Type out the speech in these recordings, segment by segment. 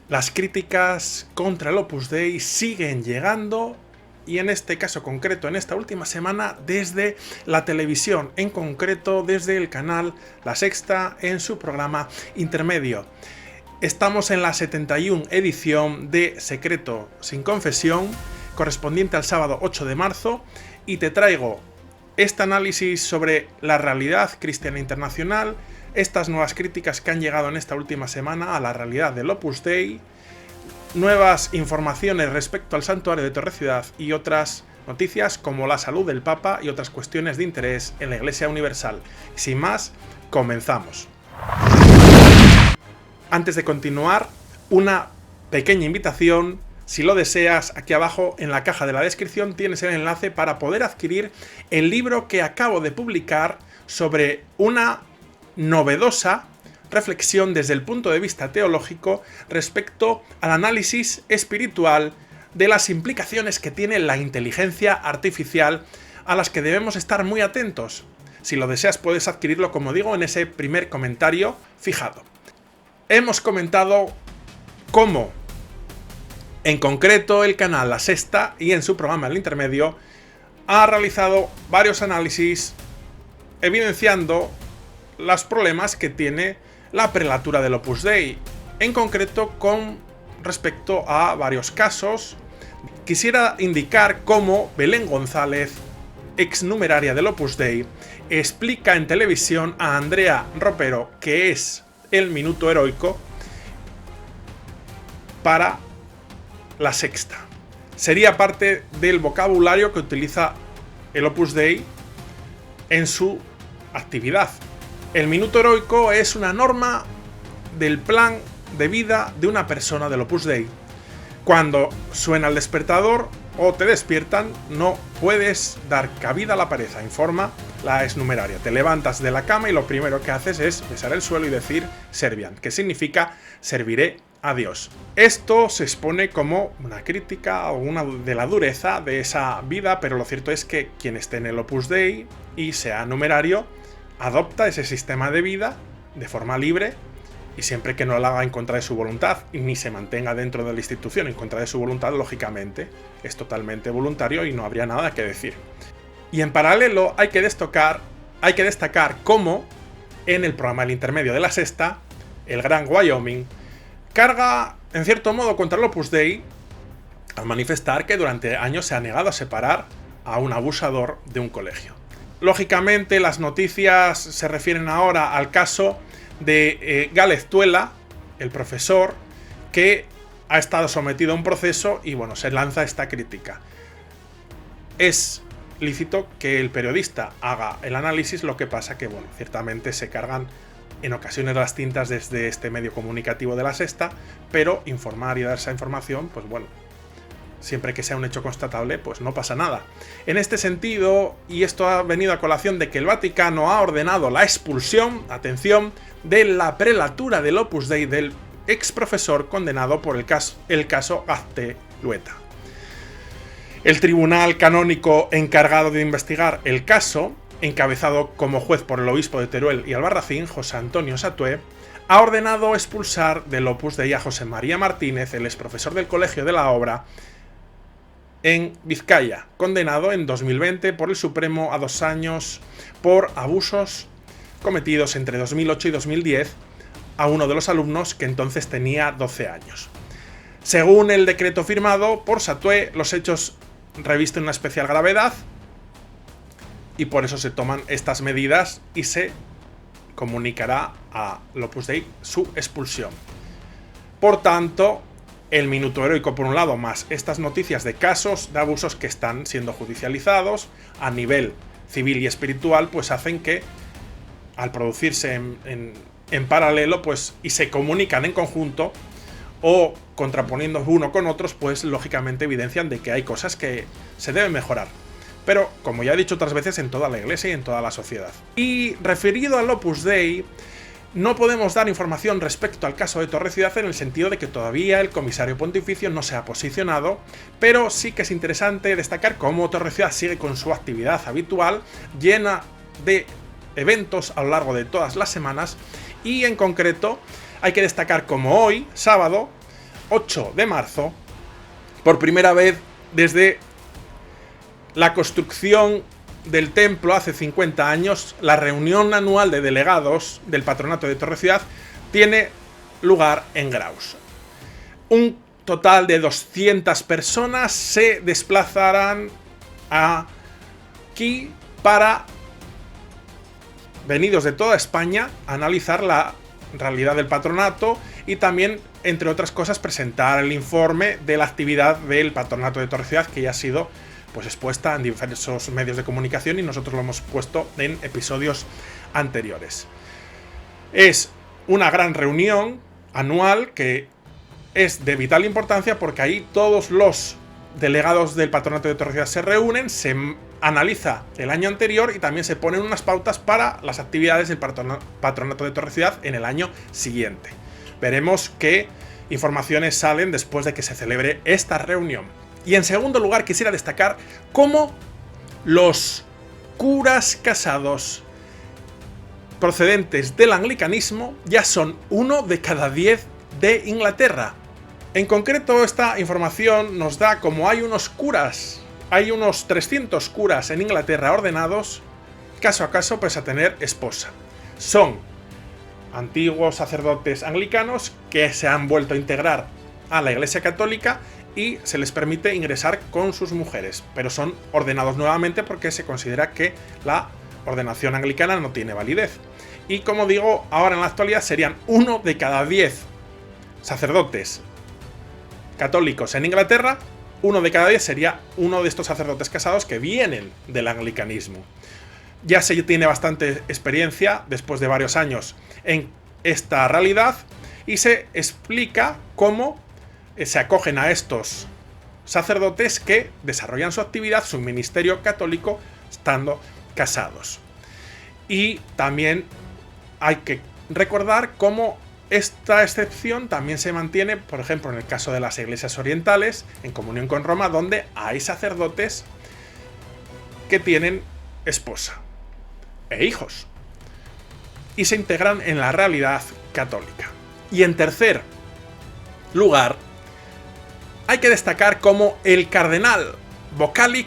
Las críticas contra el Opus Dei siguen llegando, y en este caso concreto, en esta última semana, desde la televisión, en concreto desde el canal La Sexta en su programa Intermedio. Estamos en la 71 edición de Secreto sin Confesión, correspondiente al sábado 8 de marzo, y te traigo este análisis sobre la realidad cristiana internacional, estas nuevas críticas que han llegado en esta última semana a la realidad del Opus Dei, nuevas informaciones respecto al santuario de Torre Ciudad y otras noticias como la salud del Papa y otras cuestiones de interés en la Iglesia Universal. Sin más, comenzamos. Antes de continuar, una pequeña invitación. Si lo deseas, aquí abajo en la caja de la descripción tienes el enlace para poder adquirir el libro que acabo de publicar sobre una novedosa reflexión desde el punto de vista teológico respecto al análisis espiritual de las implicaciones que tiene la inteligencia artificial, a las que debemos estar muy atentos. Si lo deseas, puedes adquirirlo, como digo, en ese primer comentario fijado. Hemos comentado cómo, en concreto, el canal La Sexta y en su programa El Intermedio ha realizado varios análisis evidenciando los problemas que tiene la prelatura del Opus Dei, en concreto con respecto a varios casos. Quisiera indicar cómo Belén González, exnumeraria del Opus Dei, explica en televisión a Andrea Ropero que es el minuto heroico para La Sexta. Sería parte del vocabulario que utiliza el Opus Dei en su actividad. El minuto heroico es una norma del plan de vida de una persona del Opus Dei. Cuando suena el despertador o te despiertan, no puedes dar cabida a la pereza, informa la exnumeraria. Te levantas de la cama y lo primero que haces es besar el suelo y decir Serviam, que significa serviré a Dios. Esto se expone como una crítica o una de la dureza de esa vida, pero lo cierto es que quien esté en el Opus Dei y sea numerario adopta ese sistema de vida de forma libre, y siempre que no lo haga en contra de su voluntad ni se mantenga dentro de la institución en contra de su voluntad, lógicamente es totalmente voluntario y no habría nada que decir. Y en paralelo hay que destacar cómo en el programa El Intermedio de La Sexta, el Gran Wyoming carga en cierto modo contra el Opus Dei al manifestar que durante años se ha negado a separar a un abusador de un colegio. Lógicamente las noticias se refieren ahora al caso de Gález Tuela, el profesor que ha estado sometido a un proceso y bueno, se lanza esta crítica. Es lícito que el periodista haga el análisis, lo que pasa que bueno, ciertamente se cargan en ocasiones las tintas desde este medio comunicativo de La Sexta, pero informar y dar esa información, pues bueno, siempre que sea un hecho constatable, pues no pasa nada. En este sentido, y esto ha venido a colación de que el Vaticano ha ordenado la expulsión, atención, de la prelatura del Opus Dei del ex profesor condenado por el caso Gaztelueta. El tribunal canónico encargado de investigar el caso, encabezado como juez por el obispo de Teruel y Albarracín, José Antonio Satué, ha ordenado expulsar del Opus Dei a José María Martínez, el ex profesor del Colegio de la Obra en Vizcaya, condenado en 2020 por el Supremo a 2 años por abusos cometidos entre 2008 y 2010 a uno de los alumnos que entonces tenía 12 años. Según el decreto firmado por Satué, los hechos revisten una especial gravedad y por eso se toman estas medidas y se comunicará a Opus Dei su expulsión. Por tanto, el minuto heroico por un lado, más estas noticias de casos de abusos que están siendo judicializados a nivel civil y espiritual, pues hacen que al producirse en paralelo, pues y se comunican en conjunto o contraponiendo uno con otros, pues lógicamente evidencian de que hay cosas que se deben mejorar. Pero, como ya he dicho otras veces, en toda la Iglesia y en toda la sociedad. Y referido al Opus Dei, no podemos dar información respecto al caso de Torre Ciudad en el sentido de que todavía el comisario pontificio no se ha posicionado, pero sí que es interesante destacar cómo Torre Ciudad sigue con su actividad habitual, llena de eventos a lo largo de todas las semanas, y en concreto hay que destacar como hoy, sábado, 8 de marzo, por primera vez desde la construcción del templo hace 50 años, la reunión anual de delegados del Patronato de Torre-Ciudad tiene lugar en Graus. Un total de 200 personas se desplazarán aquí para, venidos de toda España, analizar la realidad del patronato y también, entre otras cosas, presentar el informe de la actividad del Patronato de Torre-Ciudad, que ya ha sido pues expuesta en diversos medios de comunicación y nosotros lo hemos puesto en episodios anteriores. Es una gran reunión anual que es de vital importancia porque ahí todos los delegados del Patronato de Torre-Ciudad se reúnen, se analiza el año anterior y también se ponen unas pautas para las actividades del Patronato de Torre-Ciudad en el año siguiente. Veremos qué informaciones salen después de que se celebre esta reunión. Y en segundo lugar quisiera destacar cómo los curas casados procedentes del anglicanismo ya son 1 de cada 10 de Inglaterra. En concreto, esta información nos da como hay unos 300 curas en Inglaterra ordenados, caso a caso, pese a tener esposa. Son antiguos sacerdotes anglicanos que se han vuelto a integrar a la Iglesia Católica y se les permite ingresar con sus mujeres, pero son ordenados nuevamente porque se considera que la ordenación anglicana no tiene validez. Y como digo, ahora en la actualidad serían 1 de cada 10 sacerdotes católicos en Inglaterra, 1 de cada 10 sería uno de estos sacerdotes casados que vienen del anglicanismo. Ya se tiene bastante experiencia, después de varios años, en esta realidad y se explica cómo se acogen a estos sacerdotes que desarrollan su actividad, su ministerio católico, estando casados. Y también hay que recordar cómo esta excepción también se mantiene, por ejemplo, en el caso de las iglesias orientales, en comunión con Roma, donde hay sacerdotes que tienen esposa e hijos y se integran en la realidad católica. Y en tercer lugar, hay que destacar cómo el cardenal Vocalic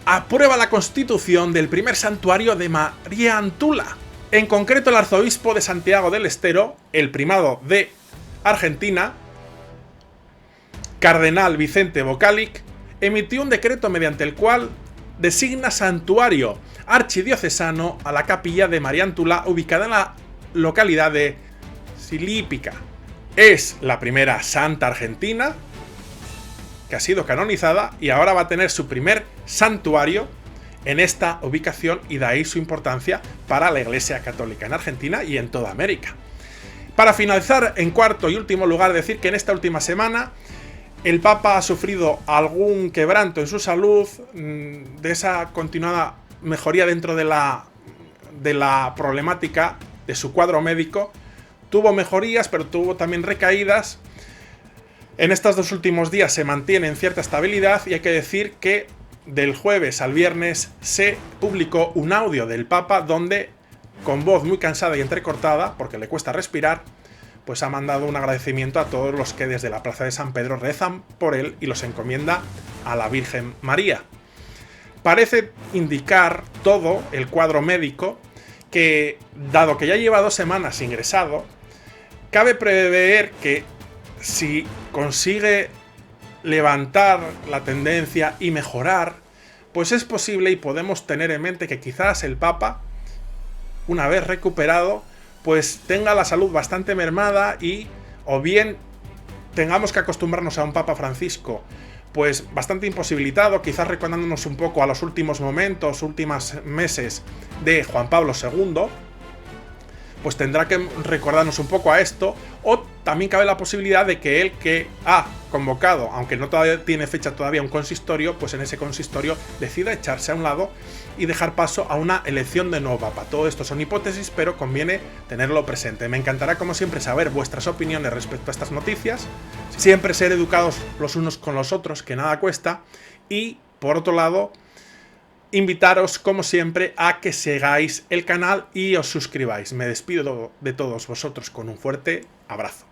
aprueba la constitución del primer santuario de Mariantula. En concreto, el arzobispo de Santiago del Estero, el primado de Argentina, cardenal Vicente Vocalic, emitió un decreto mediante el cual designa santuario archidiocesano a la capilla de Mariantula, ubicada en la localidad de Silípica. Es la primera santa argentina que ha sido canonizada y ahora va a tener su primer santuario en esta ubicación, y de ahí su importancia para la Iglesia Católica en Argentina y en toda América. Para finalizar, en cuarto y último lugar, decir que en esta última semana el Papa ha sufrido algún quebranto en su salud, de esa continuada mejoría dentro de la problemática de su cuadro médico. Tuvo mejorías, pero tuvo también recaídas. En estos 2 últimos días se mantiene en cierta estabilidad y hay que decir que del jueves al viernes se publicó un audio del Papa donde, con voz muy cansada y entrecortada, porque le cuesta respirar, pues ha mandado un agradecimiento a todos los que desde la Plaza de San Pedro rezan por él y los encomienda a la Virgen María. Parece indicar todo el cuadro médico que, dado que ya lleva 2 semanas ingresado, cabe prever que si consigue levantar la tendencia y mejorar, pues es posible y podemos tener en mente que quizás el Papa, una vez recuperado, pues tenga la salud bastante mermada y o bien tengamos que acostumbrarnos a un Papa Francisco pues bastante imposibilitado, quizás recordándonos un poco a los últimos momentos, últimos meses de Juan Pablo II, pues tendrá que recordarnos un poco a esto, o también cabe la posibilidad de que él, que ha convocado, aunque no todavía tiene fecha todavía, un consistorio, pues en ese consistorio decida echarse a un lado y dejar paso a una elección de nuevo Papa. Todo esto son hipótesis, pero conviene tenerlo presente. Me encantará, como siempre, saber vuestras opiniones respecto a estas noticias, siempre ser educados los unos con los otros, que nada cuesta, y por otro lado, invitaros, como siempre, a que sigáis el canal y os suscribáis. Me despido de todos vosotros con un fuerte abrazo.